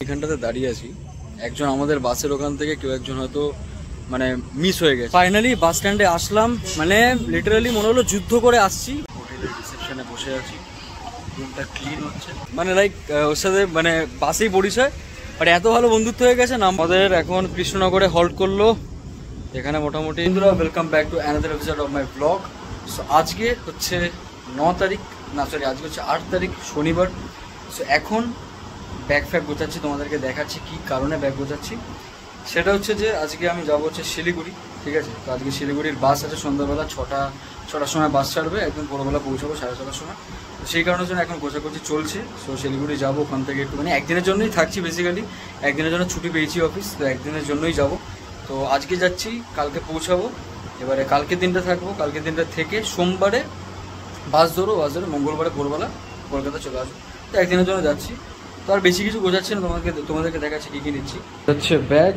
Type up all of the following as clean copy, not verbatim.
এখানটাতে দাঁড়িয়ে আছি, একজন আমাদের বাসের ওখান থেকে কেউ একজন হয়তো মানে মিস হয়ে গেছে। ফাইনালি বাস স্ট্যান্ডে আসলাম, মানে লিটারালি মনে হলো যুদ্ধ করে আসছি। হোটেলের রিসেপশনে বসে আছি, রুমটা ক্লিন হচ্ছে, মানে লাইক ওর সাথে মানে বাসেই পরিচয়, বাট এত ভালো বন্ধুত্ব হয়ে গেছে না। আমাদের এখন কৃষ্ণনগরে হল্ট করলো এখানে মোটামুটি। বন্ধুরা, welcome back to another episode of my blog. So আজকে হচ্ছে 9 তারিখ, না সরি আজকে হচ্ছে 8 তারিখ শনিবার। সো এখন ব্যাগ ফ্যাগ গোছাচ্ছি, তোমাদেরকে দেখাচ্ছি কি কারণে ব্যাগ গোছাচ্ছি। সেটা হচ্ছে যে আজকে আমি যাবো হচ্ছে শিলিগুড়ি, ঠিক আছে। তো আজকে শিলিগুড়ির বাস আছে সন্ধ্যাবেলা ছটার সময় বাস ছাড়বে, একদম ভোরবেলা পৌঁছাবো 7:30টার সময়। তো সেই কারণের জন্য এখন গোছাগুছি চলছে। সো শিলিগুড়ি যাবো, ওখান থেকে একটু মানে একদিনের জন্যই থাকছি, বেসিক্যালি একদিনের জন্য ছুটি পেয়েছি অফিস, তো একদিনের জন্যই যাব। তো আজকে যাচ্ছি, কালকে পৌঁছাবো। এবারে কালকে দিনটা থাকবো, কালকে দিনটা থেকে সোমবারে বাস ধরো, মঙ্গলবারে ভোরবেলা কলকাতা চলে আসবো। তো একদিনের জন্য যাচ্ছি, তো আর বেশি কিছু বোঝাচ্ছি না, তোমাদেরকে দেখাচ্ছি কী কী নিচ্ছি। হচ্ছে ব্যাগ,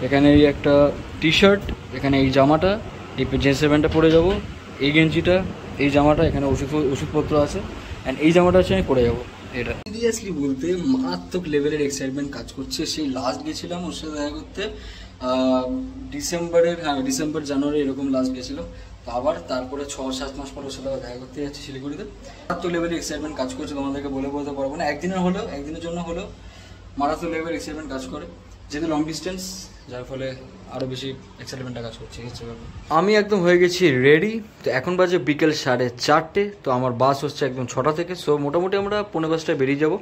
এখানে এই একটা টি শার্ট, এখানে এই জামাটা, এই জিন্সের প্যান্টটা পরে যাবো, এই গেঞ্জিটা, এই জামাটা, এখানে ওষুধপত্র আছে, অ্যান্ড এই জামাটা হচ্ছে আমি পরে যাবো। এটা সিরিয়াসলি বলতে মারাত্মক লেভেলের এক্সাইটমেন্ট কাজ করছে। সেই লাস্ট গেছিলাম ওর সাথে দেখা করতে ডিসেম্বর জানুয়ারি এরকম লাস্ট গেছিলো। তো আবার তারপরে 6-7 মাস পর ওর সাথে দেখা করতে যাচ্ছি শিলিগুড়িতে। মারাত্মক লেভেলের এক্সাইটমেন্ট কাজ করছে, তোমাদেরকে বলতে পারবো না। একদিনের জন্য হলেও মারাত্মক লেভেলের এক্সাইটমেন্ট কাজ করে, যেহেতু লং ডিস্টেন্স, যার ফলে আরও বেশি এক্সাইটমেন্টটা কাজ করছে। আমি একদম হয়ে গেছি রেডি। তো এখন বাজে বিকেল 4:30। তো আমার বাস হচ্ছে একদম 6টা থেকে। সো মোটামুটি আমরা 5:45টায় বেরিয়ে যাবো।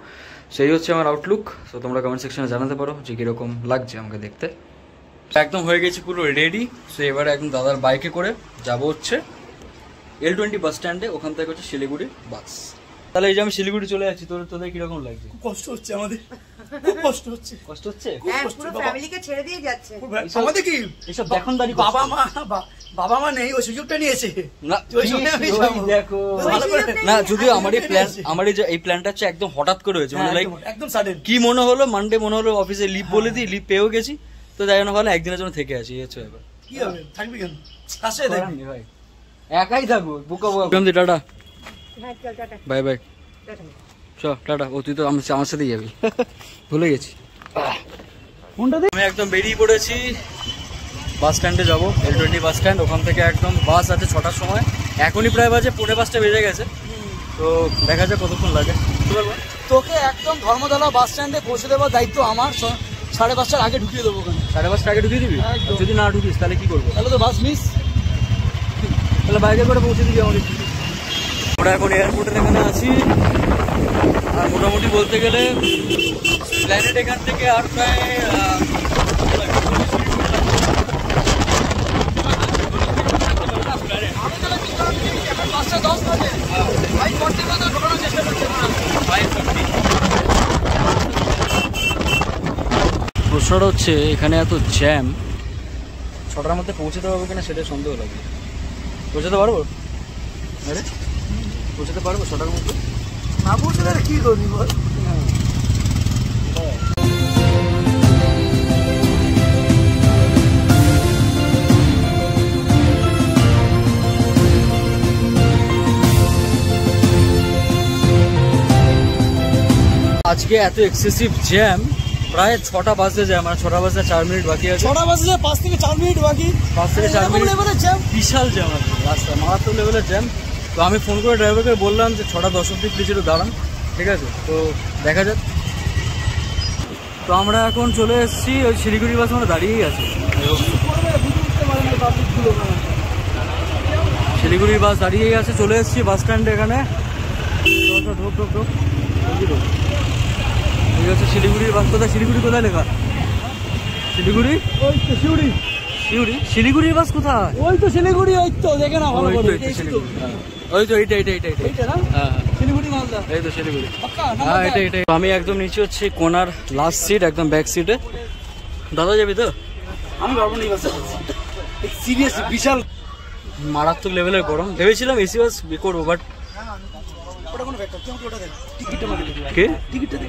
সেই হচ্ছে আমার আউটলুক। সো তোমরা কমেন্ট সেকশনে জানাতে পারো যে কীরকম লাগছে আমাকে দেখতে। একদম হয়ে গেছি পুরো রেডি। সো এবারে একদম দাদার বাইকে করে যাব হচ্ছে L20 বাস স্ট্যান্ডে, ওখান থেকে হচ্ছে শিলিগুড়ি বাস। তাহলে এই যে আমি শিলিগুড়ি চলে যাচ্ছি, তোদের কিরকম লাগছে? খুব কষ্ট হচ্ছে আমাদের, খুব কষ্ট হচ্ছে। কষ্ট হচ্ছে? হ্যাঁ, পুরো ফ্যামিলিকে ছেড়ে দিয়ে যাচ্ছে। আমাদের কি এসব এখন দাঁড়ি বাবা মা নেই, ওই সুযোগটা নিয়েছে না। দেখো না, যদিও আমার এই প্ল্যানটা হচ্ছে একদম হঠাৎ করে হয়েছে, মানে লাইক একদম সাডেন। কি মনে হলো, মানডে মনে হলো অফিসে লিভ বলে দিই, লিভ পেয়েও গেছি। তো যাই না, ভালো একদিনের জন্য থেকে আছি, এই হচ্ছে ব্যাপার। কি হবে, থাকবি কেন? কাছে থাকবি ভাই, একাই থাকবো। টাটা, বাই বাই, চ টাটা। ও তুই তো আমার সাথেই যাবি, ভুলে গেছি। আমি একদম বেরিয়ে পড়েছি, বাস স্ট্যান্ডে যাবো, L20 বাস স্ট্যান্ড। ওখান থেকে একদম বাস আছে 6টার সময়, এখনই প্রায় বাজে 5:45 বেজে গেছে। তো দেখা যাক কতক্ষণ লাগে। তোকে একদম ধর্মতলা বাস স্ট্যান্ডে পৌঁছে দেওয়ার দায়িত্ব আমার। 5:30টার আগে ঢুকিয়ে দেবো। 5:30 আগে ঢুকিয়ে দিবি? যদি না ঢুকিস তাহলে কি করবো? তাহলে তো বাস মিস। তাহলে বাইরে করে পৌঁছে দিবি আমাকে। আমরা এখন এয়ারপোর্টের এখানে আছি, আর মোটামুটি বলতে গেলে প্ল্যানেট এখান থেকে আর প্রায় প্রশ্নটা হচ্ছে এখানে এত জ্যাম, 6টার মধ্যে পৌঁছতে পারবো কিনা সেটা সন্দেহ লাগে। পৌঁছাতে পারবো? আরে পৌঁছাতে পারবো 6টার মধ্যে? না পৌঁছে গেলে কি করবি বল? আজকে এত এক্সেসিভ জ্যাম, প্রায় 6টা বাজে জ্যাম, মানে 6টা বাজে 4 মিনিট বাকি আছে। 6টা বাজে 5 থেকে 4 মিনিট বাকি। 5 থেকে 4 মিনিট বিশাল জ্যাম আছে রাস্তায়, মারাত্মক লেভেলের জ্যাম। তো আমি ফোন করে ড্রাইভারকে বললাম যে 6:10 অব্দি প্লিজ একটু দাঁড়ান, ঠিক আছে। তো দেখা যাক। তো আমরা এখন চলে এসেছি ওই শিলিগুড়ি বাস, আমরা দাঁড়িয়েই আছি। শিলিগুড়ি বাস দাঁড়িয়েই আছে, চলে এসেছি বাস স্ট্যান্ডে এখানে। ঢোক এই হচ্ছে শিলিগুড়ির বাস। কোথায় শিলিগুড়ি, কোথায় লেখা শিলিগুড়ি? ওই তো শিলিগুড়ির বাস কোথায়? ওই তো শিলিগুড়ি, ওই তো দেখে না ভালো করে। ওই তো এইটা না? হ্যাঁ শিলিগুড়ি মালদা, এই তো শিলিগুড়ি। হ্যাঁ এটাই। আমি একদম নিচে হচ্ছে কোনার লাস্ট সিট, একদম ব্যাক সিটে। দাদা যাবি তো? আমি পারবো না এই বাসে। সিরিয়াসলি বিশাল মারাত্মক লেভেলের গরম। ভেবেছিলাম এসি বাস করবো, বাট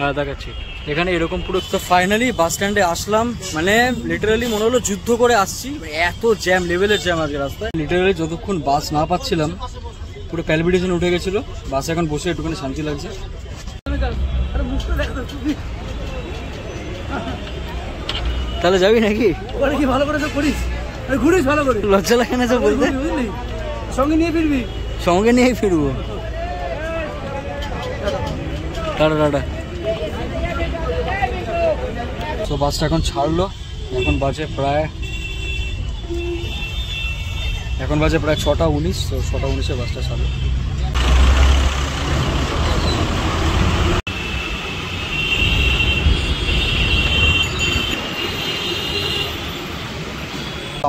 হ্যাঁ দেখাচ্ছি এখানে এরকম পুরো। তো ফাইনালি বাস স্ট্যান্ডে আসলাম, মানে লিটারালি মনে হলো যুদ্ধ করে আসছি, এত জ্যাম, লেভেলের জ্যাম আজকে রাস্তায়। লিটারালি যতক্ষণ বাস না পাচ্ছিলাম পুরো প্যালপিটেশন উঠে গেছিল। বাসে এখন বসে একটুখানি শান্তি লাগছে। তাহলে যাবি নাকি? ওখানে কি ভালো করে সব করিস, ঘুরিস ভালো করে, লজ্জা লাগে না সব বলতে? বুঝলি, সঙ্গে নিয়ে ফিরবি। সঙ্গে নিয়েই ফিরবো। Tata tata. তো বাসটা এখন ছাড়লো, এখন বাজে প্রায় 6টা 19। তো 6টা 19-এ বাসটা ছাড়লো।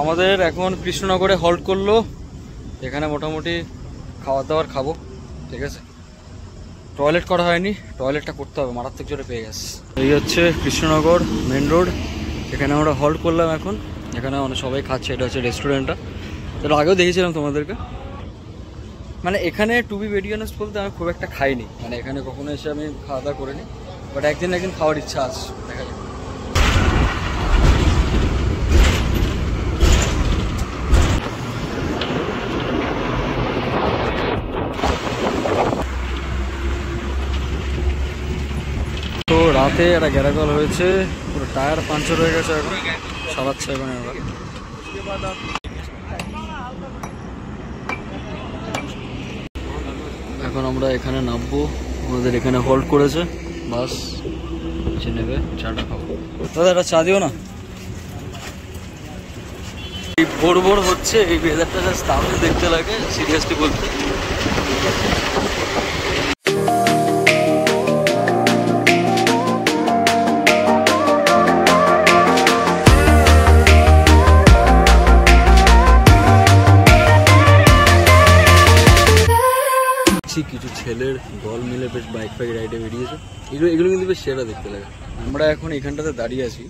আমাদের এখন কৃষ্ণনগরে হল্ট করলো, এখানে মোটামুটি খাবার দাবার খাবো, ঠিক আছে। টয়লেট করা হয়নি, টয়লেটটা করতে হবে, মারাত্মক জোরে পেয়ে গেছে। এই হচ্ছে কৃষ্ণনগর মেন রোড, এখানে আমরা হল্ট করলাম এখন। এখানে অনেক সবাই খাচ্ছে, এটা হচ্ছে রেস্টুরেন্টটা, তাহলে আগেও দেখেছিলাম তোমাদেরকে। মানে এখানে টু বি ভেরি অনেস্ট বলতে আমি খুব একটা খাইনি, মানে এখানে কখনো এসে আমি খাওয়া দাওয়া করিনি, বাট একদিন খাওয়ার ইচ্ছা আছে, দেখা যাক। তো রাতে একটা গ্যারাকল হয়েছে, পুরো টায়ার পাঞ্চার হয়ে গেছে, এখন সারাচ্ছে এখন। এখন আমরা এখানে নামবো, আমাদের এখানে হোল্ড করেছে বাস, নেবে চাটা খাবো। দাদা একটা চা দিও না। এই ভোর ভোর হচ্ছে, এই ওয়েদারটা জাস্ট দারুণ দেখতে লাগে সিরিয়াসলি বলতে। কিছু ছেলের দল মিলে বেশ বাইক ফাইক রাইডে বেরিয়েছে, এগুলো কিন্তু বেশ সেরা দেখতে লাগে। আমরা এখন এখানটাতে দাঁড়িয়ে আছি,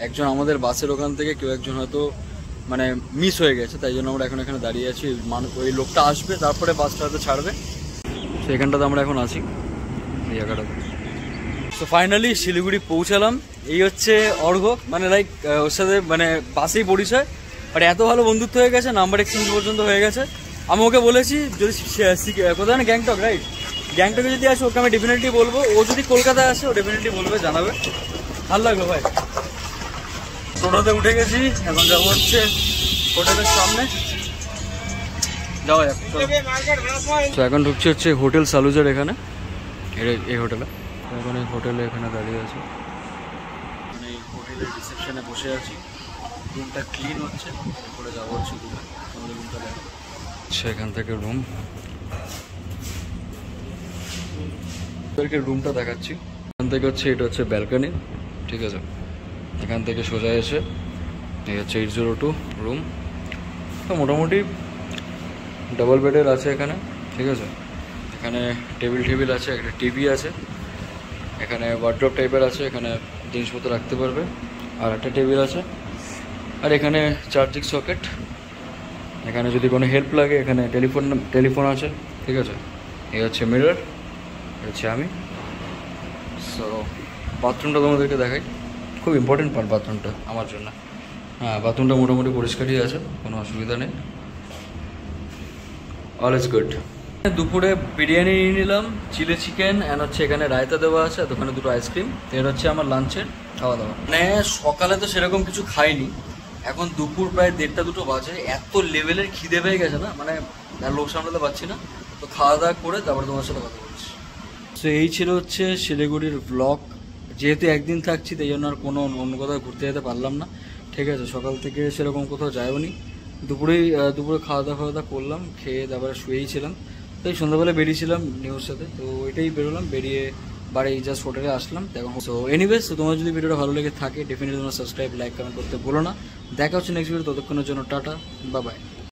একজন আমাদের বাসের ওখান থেকে কেউ একজন হয়তো মানে মিস হয়ে গেছে, তাই জন্য আমরা এখন এখানে দাঁড়িয়ে আছি। ওই লোকটা আসবে, তারপরে বাসটা হয়তো ছাড়বে, তো এখানটাতে আমরা এখন আছি এই জায়গাটাতে। তো ফাইনালি শিলিগুড়ি পৌঁছালাম। এই হচ্ছে অর্ঘ্য, মানে লাইক ওর সাথে মানে বাসেই পরিচয়, বাট এত ভালো বন্ধুত্ব হয়ে গেছে, নাম্বার এক্সচেঞ্জ পর্যন্ত হয়ে গেছে। আমি ওকে বলেছি যদি কোথায় না গ্যাংটক, রাইট, গ্যাংটকে যদি আসে ওকে আমি ডেফিনেটলি বলবো, ও যদি কলকাতায় আসে ও ডেফিনেটলি বলবে, জানাবে। ভালো লাগলো ভাই। টোটোতে উঠে গেছি, এখন যাবো হচ্ছে হোটেলের সামনে, যাওয়া যাক। তো এখন ঢুকছি হচ্ছে হোটেল সালুজার, এখানে এই হোটেলে। এখন এই হোটেলে এখানে দাঁড়িয়ে আছি, মানে এই হোটেলের রিসেপশনে বসে আছি। রুমটা ক্লিন হচ্ছে, এরপরে যাবো হচ্ছে রুমে, আমাদের রুমটা দেখো। এখান থেকে রুমটা দেখাচ্ছি। এখান থেকে হচ্ছে এটা হচ্ছে ব্যালকনি, ঠিক আছে। এখান থেকে সোজা এসে এই হচ্ছে 802 রুম। তো মোটামুটি ডাবল বেডের আছে এখানে, ঠিক আছে। এখানে টেবিল আছে, একটা টিভি আছে, এখানে ওয়ার্ড্রপ টাইপের আছে, এখানে জিনিসপত্র রাখতে পারবে, আর একটা টেবিল আছে, আর এখানে চার্জিং সকেট। এখানে যদি কোনো হেল্প লাগে এখানে টেলিফোন আছে, ঠিক আছে। এই হচ্ছে মিরর, হচ্ছে আমি। সো বাথরুমটা তোমাদেরকে দেখাই, খুব ইম্পর্টেন্ট পার্ট বাথরুমটা আমার জন্য। হ্যাঁ, বাথরুমটা মোটামুটি পরিষ্কারই আছে, কোনো অসুবিধা নেই, অল ইজ গুড। দুপুরে বিরিয়ানি নিয়ে নিলাম, চিলি চিকেন, অ্যান্ড হচ্ছে এখানে রায়তা দেওয়া আছে, আর দোকানে 2টো আইসক্রিম। এর হচ্ছে আমার লাঞ্চের খাওয়া দাওয়া। মানে সকালে তো সেরকম কিছু খাইনি, এখন দুপুর প্রায় 1:30-2টো বাজে, এত লেভেলের খিদে পেয়ে গেছে না, মানে লোক সামলাতে পারছি না। তো খাওয়া দাওয়া করে তারপরে তোমার সাথে কথা বলছি। তো এই ছিল হচ্ছে শিলিগুড়ির ব্লগ। যেহেতু একদিন থাকছি তাই জন্য আর কোনো অন্য কোথাও ঘুরতে যেতে পারলাম না, ঠিক আছে। সকাল থেকে সেরকম কোথাও যায়ও নি, দুপুরে খাওয়া দাওয়া করলাম, খেয়ে তারপরে শুয়েই ছিলাম। তো এই সন্ধ্যাবেলা বেরিয়েছিলাম নিউর সাথে, তো ওইটাই বেরোলাম, বেরিয়ে বাড়ি জাস্ট হোটেলে আসলাম। সো এনিওয়েজ, তো তোমার যদি ভিডিওটা ভালো লেগে থাকে ডেফিনেটলি তোমরা সাবস্ক্রাইব, লাইক, কমেন্ট করতে ভুলো না। দেখা হচ্ছে নেক্সট ভিডিও, ততক্ষণের জন্য টাটা, বাই বাই।